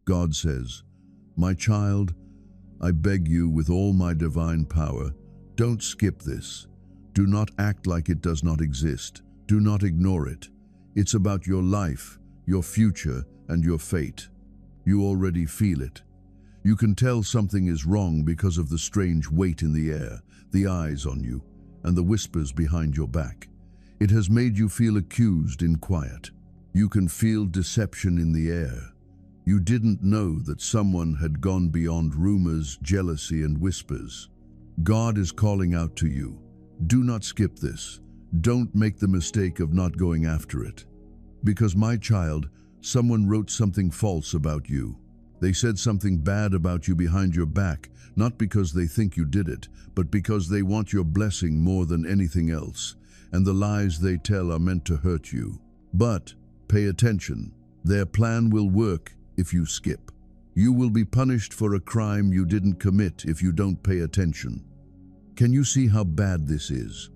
God says, "My child, I beg you with all my divine power, don't skip this. Do not act like it does not exist. Do not ignore it. It's about your life, your future, and your fate. You already feel it. You can tell something is wrong because of the strange weight in the air, the eyes on you, and the whispers behind your back. It has made you feel accused in quiet. You can feel deception in the air. You didn't know that someone had gone beyond rumors, jealousy, and whispers. God is calling out to you. Do not skip this. Don't make the mistake of not going after it. Because, my child, someone wrote something false about you. They said something bad about you behind your back, not because they think you did it, but because they want your blessing more than anything else, and the lies they tell are meant to hurt you. But pay attention. Their plan will work if you skip. You will be punished for a crime you didn't commit if you don't pay attention. Can you see how bad this is?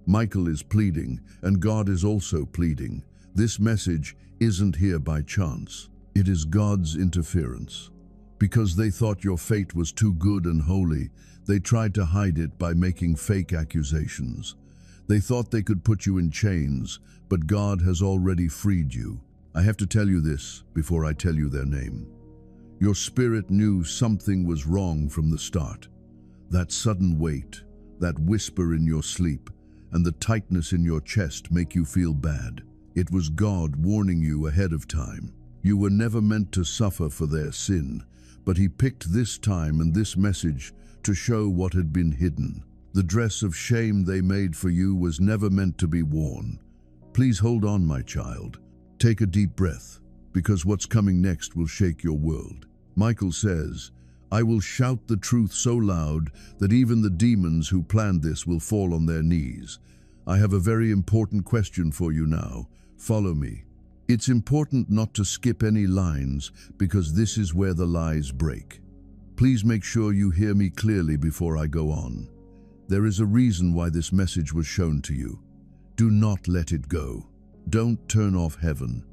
Michael is pleading, and God is also pleading. This message isn't here by chance. It is God's interference. Because they thought your fate was too good and holy, they tried to hide it by making fake accusations. They thought they could put you in chains, but God has already freed you. I have to tell you this before I tell you their name. Your spirit knew something was wrong from the start. That sudden weight, that whisper in your sleep, and the tightness in your chest make you feel bad. It was God warning you ahead of time. You were never meant to suffer for their sin, but He picked this time and this message to show what had been hidden. The dress of shame they made for you was never meant to be worn. Please hold on, my child. Take a deep breath, because what's coming next will shake your world. Michael says, "I will shout the truth so loud that even the demons who planned this will fall on their knees." I have a very important question for you now. Follow me. It's important not to skip any lines because this is where the lies break. Please make sure you hear me clearly before I go on. There is a reason why this message was shown to you. Do not let it go. Don't turn off heaven.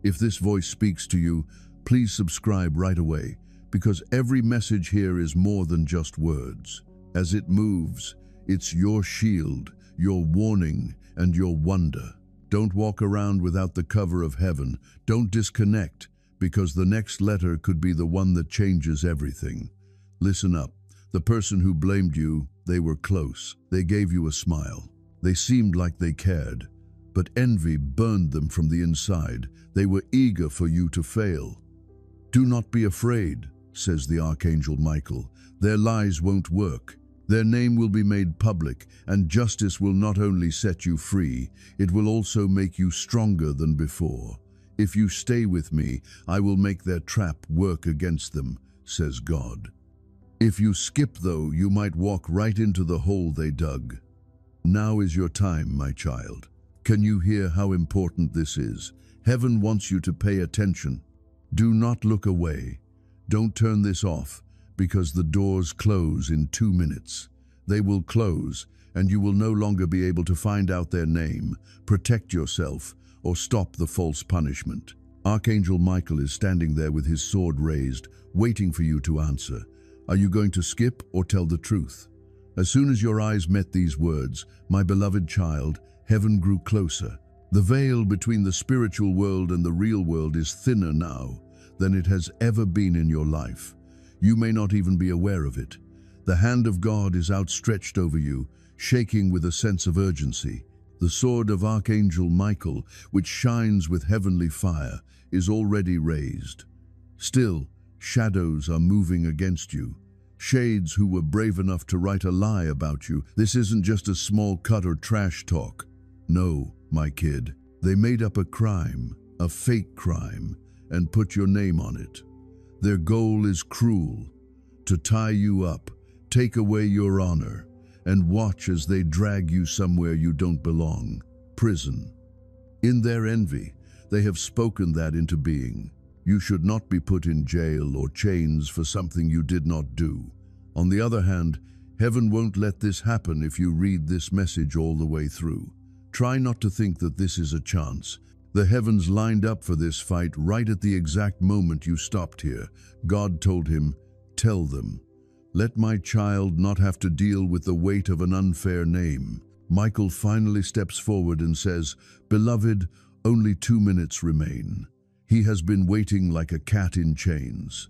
If this voice speaks to you, please subscribe right away, because every message here is more than just words. As it moves, it's your shield, your warning, and your wonder. Don't walk around without the cover of heaven. Don't disconnect, because the next letter could be the one that changes everything. Listen up. The person who blamed you, they were close. They gave you a smile. They seemed like they cared, but envy burned them from the inside. They were eager for you to fail. Do not be afraid, says the Archangel Michael. Their lies won't work. Their name will be made public, and justice will not only set you free, it will also make you stronger than before. If you stay with me, I will make their trap work against them, says God. If you skip, though, you might walk right into the hole they dug. Now is your time, my child. Can you hear how important this is? Heaven wants you to pay attention. Do not look away. Don't turn this off, because the doors close in 2 minutes. They will close, and you will no longer be able to find out their name, protect yourself, or stop the false punishment. Archangel Michael is standing there with his sword raised, waiting for you to answer. Are you going to skip or tell the truth? As soon as your eyes met these words, my beloved child, heaven grew closer. The veil between the spiritual world and the real world is thinner now than it has ever been in your life. You may not even be aware of it. The hand of God is outstretched over you, shaking with a sense of urgency. The sword of Archangel Michael, which shines with heavenly fire, is already raised. Still, shadows are moving against you. Shades who were brave enough to write a lie about you. This isn't just a small cut or trash talk. No, my kid. They made up a crime, a fake crime, and put your name on it. Their goal is cruel, to tie you up, take away your honor, and watch as they drag you somewhere you don't belong, prison. In their envy, they have spoken that into being. You should not be put in jail or chains for something you did not do. On the other hand, heaven won't let this happen if you read this message all the way through. Try not to think that this is a chance. The heavens lined up for this fight right at the exact moment you stopped here. God told him, "Tell them, let my child not have to deal with the weight of an unfair name." Michael finally steps forward and says, "Beloved, only 2 minutes remain." He has been waiting like a cat in chains.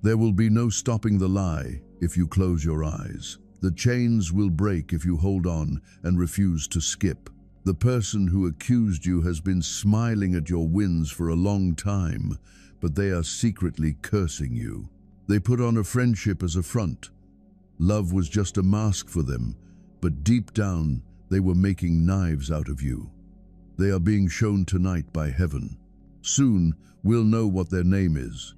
There will be no stopping the lie if you close your eyes. The chains will break if you hold on and refuse to skip. The person who accused you has been smiling at your wins for a long time, but they are secretly cursing you. They put on a friendship as a front. Love was just a mask for them, but deep down they were making knives out of you. They are being shown tonight by heaven. Soon we'll know what their name is.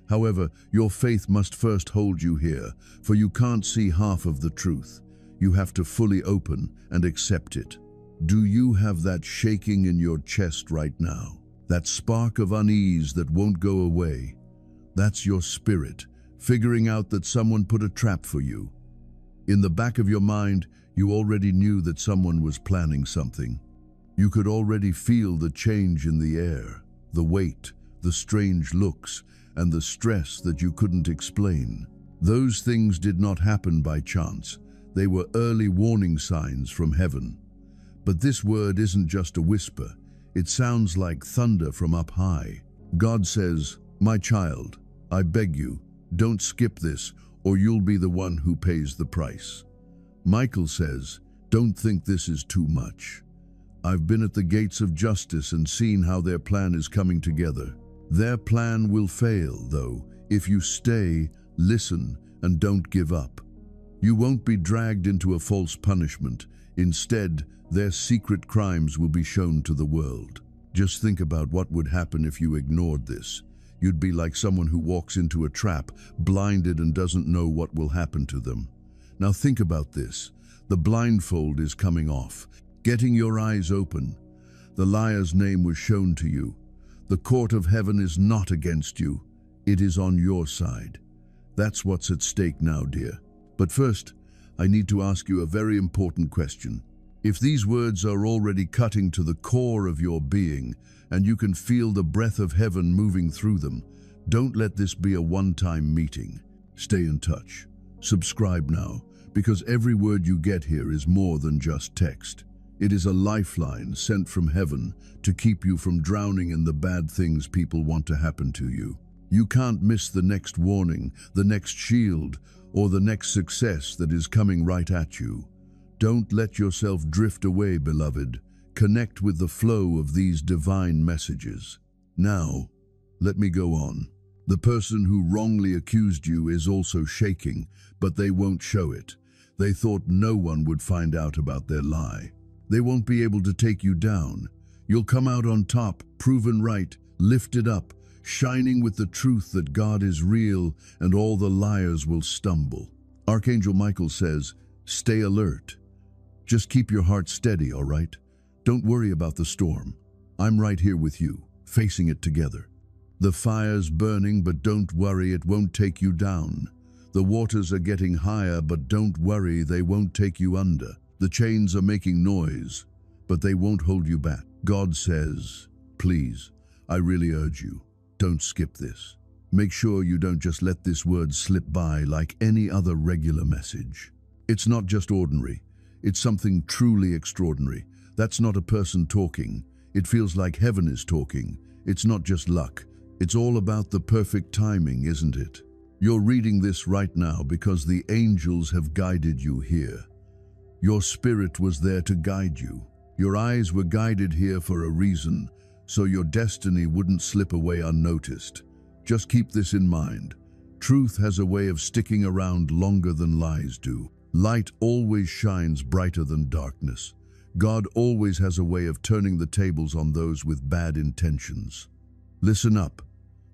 However, your faith must first hold you here, for you can't see half of the truth. You have to fully open and accept it. Do you have that shaking in your chest right now? That spark of unease that won't go away? That's your spirit, figuring out that someone put a trap for you. In the back of your mind, you already knew that someone was planning something. You could already feel the change in the air, the weight, the strange looks, and the stress that you couldn't explain. Those things did not happen by chance. They were early warning signs from heaven. But this word isn't just a whisper. It sounds like thunder from up high. God says, "My child, I beg you, don't skip this, or you'll be the one who pays the price." Michael says, "Don't think this is too much. I've been at the gates of justice and seen how their plan is coming together. Their plan will fail, though, if you stay, listen, and don't give up. You won't be dragged into a false punishment. Instead, their secret crimes will be shown to the world." Just think about what would happen if you ignored this. You'd be like someone who walks into a trap, blinded and doesn't know what will happen to them. Now think about this. The blindfold is coming off, getting your eyes open. The liar's name was shown to you. The court of heaven is not against you. It is on your side. That's what's at stake now, dear. But first, I need to ask you a very important question. If these words are already cutting to the core of your being, and you can feel the breath of heaven moving through them, don't let this be a one-time meeting. Stay in touch. Subscribe now, because every word you get here is more than just text. It is a lifeline sent from heaven to keep you from drowning in the bad things people want to happen to you. You can't miss the next warning, the next shield, or the next success that is coming right at you. Don't let yourself drift away, beloved. Connect with the flow of these divine messages. Now, let me go on. The person who wrongly accused you is also shaking, but they won't show it. They thought no one would find out about their lie. They won't be able to take you down. You'll come out on top, proven right, lifted up, shining with the truth that God is real, and all the liars will stumble. Archangel Michael says, "Stay alert. Just keep your heart steady, all right? Don't worry about the storm. I'm right here with you, facing it together. The fire's burning, but don't worry, it won't take you down. The waters are getting higher, but don't worry, they won't take you under. The chains are making noise, but they won't hold you back." God says, "Please, I really urge you, don't skip this. Make sure you don't just let this word slip by like any other regular message. It's not just ordinary. It's something truly extraordinary. That's not a person talking. It feels like heaven is talking. It's not just luck. It's all about the perfect timing, isn't it? You're reading this right now because the angels have guided you here. Your spirit was there to guide you. Your eyes were guided here for a reason, so your destiny wouldn't slip away unnoticed. Just keep this in mind. Truth has a way of sticking around longer than lies do. Light always shines brighter than darkness. God always has a way of turning the tables on those with bad intentions. Listen up.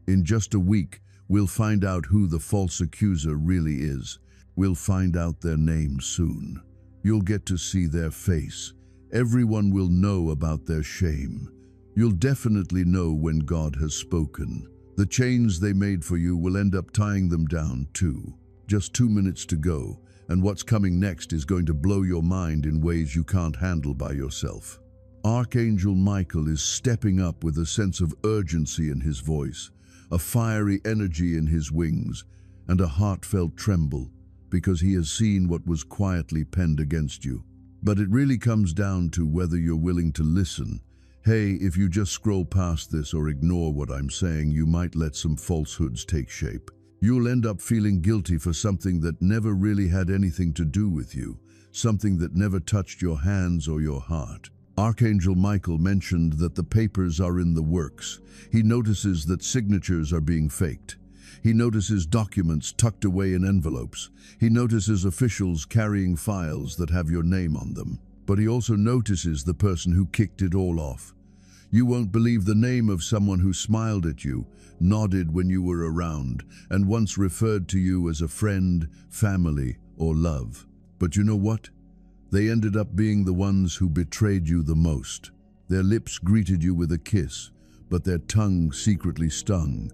In just a week, we'll find out who the false accuser really is. We'll find out their name soon. You'll get to see their face. Everyone will know about their shame. You'll definitely know when God has spoken. The chains they made for you will end up tying them down too. Just 2 minutes to go, and what's coming next is going to blow your mind in ways you can't handle by yourself. Archangel Michael is stepping up with a sense of urgency in his voice, a fiery energy in his wings, and a heartfelt tremble, because he has seen what was quietly penned against you. But it really comes down to whether you're willing to listen. Hey, if you just scroll past this or ignore what I'm saying, you might let some falsehoods take shape. You'll end up feeling guilty for something that never really had anything to do with you, something that never touched your hands or your heart. Archangel Michael mentioned that the papers are in the works. He notices that signatures are being faked. He notices documents tucked away in envelopes. He notices officials carrying files that have your name on them. But he also notices the person who kicked it all off. You won't believe the name of someone who smiled at you, nodded when you were around, and once referred to you as a friend, family, or love. But you know what? They ended up being the ones who betrayed you the most. Their lips greeted you with a kiss, but their tongue secretly stung.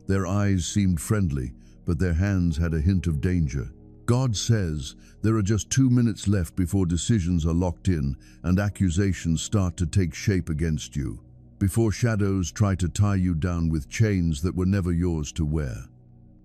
Their eyes seemed friendly, but their hands had a hint of danger. God says there are just 2 minutes left before decisions are locked in and accusations start to take shape against you, before shadows try to tie you down with chains that were never yours to wear.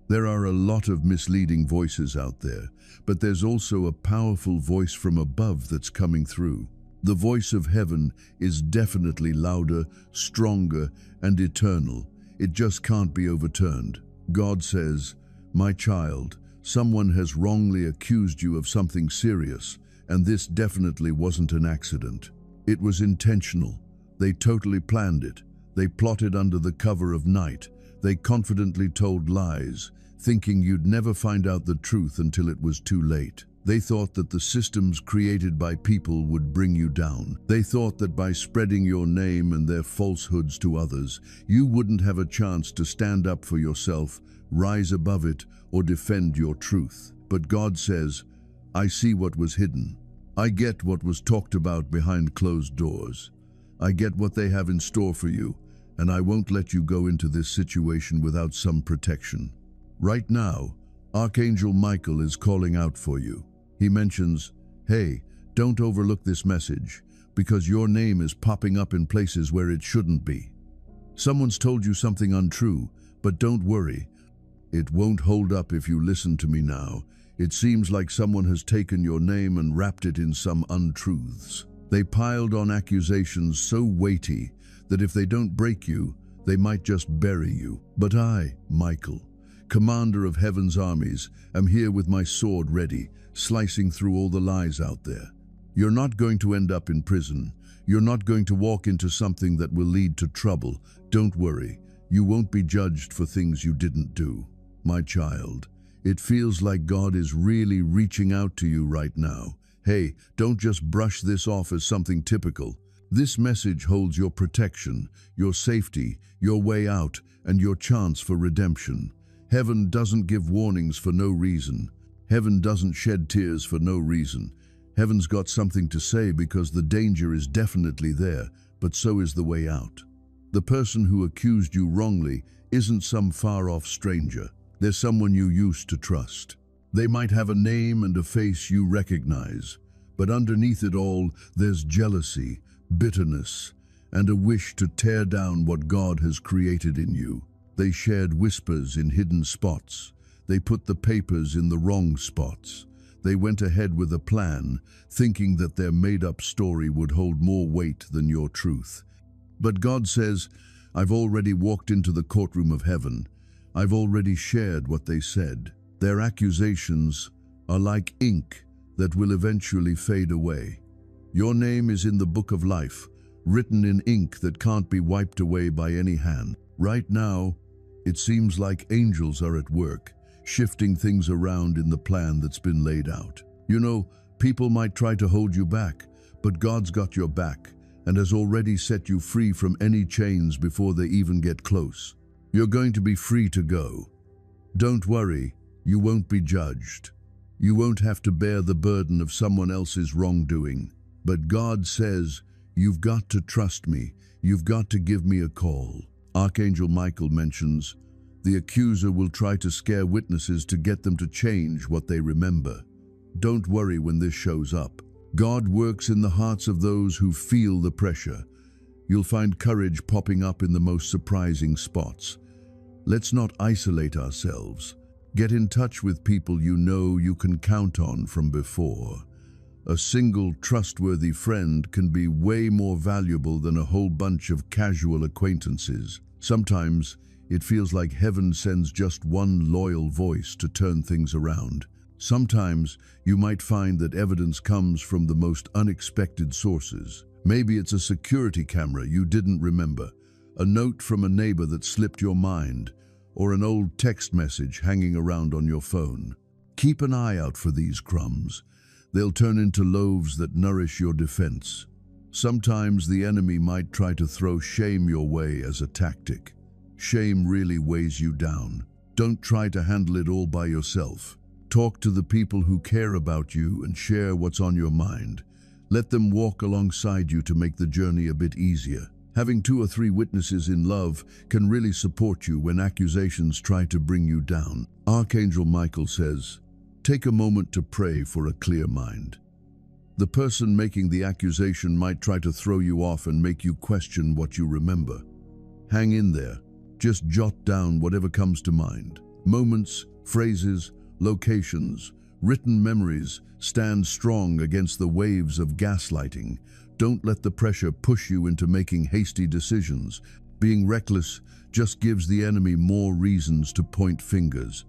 There are a lot of misleading voices out there, but there's also a powerful voice from above that's coming through. The voice of heaven is definitely louder, stronger, and eternal. It just can't be overturned. God says, "My child, someone has wrongly accused you of something serious, and this definitely wasn't an accident. It was intentional. They totally planned it. They plotted under the cover of night. They confidently told lies, thinking you'd never find out the truth until it was too late. They thought that the systems created by people would bring you down. They thought that by spreading your name and their falsehoods to others, you wouldn't have a chance to stand up for yourself, rise above it, or defend your truth. But God says, I see what was hidden. I get what was talked about behind closed doors. I get what they have in store for you, and I won't let you go into this situation without some protection." Right now, Archangel Michael is calling out for you. He mentions, hey, don't overlook this message, because your name is popping up in places where it shouldn't be. Someone's told you something untrue, but don't worry. It won't hold up if you listen to me now. It seems like someone has taken your name and wrapped it in some untruths. They piled on accusations so weighty that if they don't break you, they might just bury you. But I, Michael, commander of heaven's armies, am here with my sword ready, slicing through all the lies out there. You're not going to end up in prison. You're not going to walk into something that will lead to trouble. Don't worry, you won't be judged for things you didn't do. My child, it feels like God is really reaching out to you right now. Hey, don't just brush this off as something typical. This message holds your protection, your safety, your way out, and your chance for redemption. Heaven doesn't give warnings for no reason. Heaven doesn't shed tears for no reason. Heaven's got something to say because the danger is definitely there, but so is the way out. The person who accused you wrongly isn't some far-off stranger. They're someone you used to trust. They might have a name and a face you recognize, but underneath it all, there's jealousy, bitterness, and a wish to tear down what God has created in you. They shared whispers in hidden spots. They put the papers in the wrong spots. They went ahead with a plan, thinking that their made-up story would hold more weight than your truth. But God says, I've already walked into the courtroom of heaven. I've already shared what they said. Their accusations are like ink that will eventually fade away. Your name is in the book of life, written in ink that can't be wiped away by any hand. Right now, it seems like angels are at work, shifting things around in the plan that's been laid out. You know, people might try to hold you back, but God's got your back and has already set you free from any chains before they even get close. You're going to be free to go. Don't worry, you won't be judged. You won't have to bear the burden of someone else's wrongdoing. But God says, you've got to trust me. You've got to give me a call. Archangel Michael mentions, the accuser will try to scare witnesses to get them to change what they remember. Don't worry when this shows up. God works in the hearts of those who feel the pressure. You'll find courage popping up in the most surprising spots. Let's not isolate ourselves. Get in touch with people you know you can count on from before. A single trustworthy friend can be way more valuable than a whole bunch of casual acquaintances. Sometimes it feels like heaven sends just one loyal voice to turn things around. Sometimes you might find that evidence comes from the most unexpected sources. Maybe it's a security camera you didn't remember, a note from a neighbor that slipped your mind, or an old text message hanging around on your phone. Keep an eye out for these crumbs. They'll turn into loaves that nourish your defense. Sometimes the enemy might try to throw shame your way as a tactic. Shame really weighs you down. Don't try to handle it all by yourself. Talk to the people who care about you and share what's on your mind. Let them walk alongside you to make the journey a bit easier. Having 2 or 3 witnesses in love can really support you when accusations try to bring you down. Archangel Michael says, take a moment to pray for a clear mind. The person making the accusation might try to throw you off and make you question what you remember. Hang in there. Just jot down whatever comes to mind. Moments, phrases, locations, written memories stand strong against the waves of gaslighting. Don't let the pressure push you into making hasty decisions. Being reckless just gives the enemy more reasons to point fingers.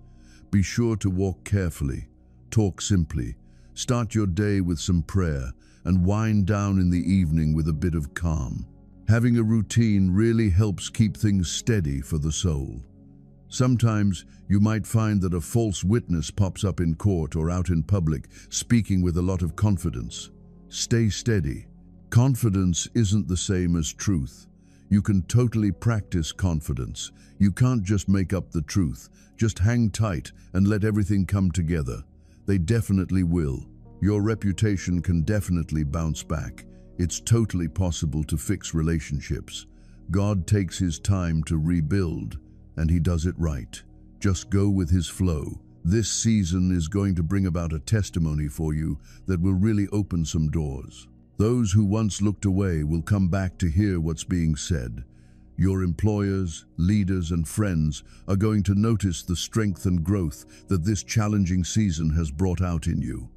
Be sure to walk carefully, talk simply, start your day with some prayer, and wind down in the evening with a bit of calm. Having a routine really helps keep things steady for the soul. Sometimes you might find that a false witness pops up in court or out in public, speaking with a lot of confidence. Stay steady. Confidence isn't the same as truth. You can totally practice confidence. You can't just make up the truth. Just hang tight and let everything come together. They definitely will. Your reputation can definitely bounce back. It's totally possible to fix relationships. God takes his time to rebuild, and he does it right. Just go with his flow. This season is going to bring about a testimony for you that will really open some doors. Those who once looked away will come back to hear what's being said. Your employers, leaders, and friends are going to notice the strength and growth that this challenging season has brought out in you.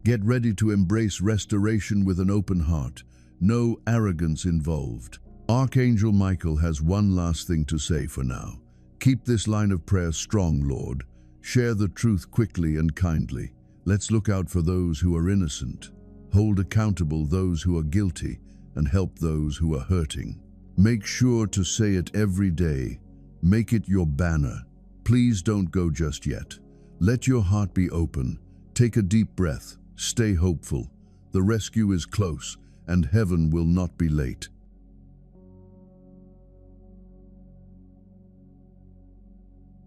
Get ready to embrace restoration with an open heart. No arrogance involved. Archangel Michael has one last thing to say for now. Keep this line of prayer strong, Lord. Share the truth quickly and kindly. Let's look out for those who are innocent. Hold accountable those who are guilty and help those who are hurting. Make sure to say it every day. Make it your banner. Please don't go just yet. Let your heart be open. Take a deep breath. Stay hopeful. The rescue is close, and heaven will not be late.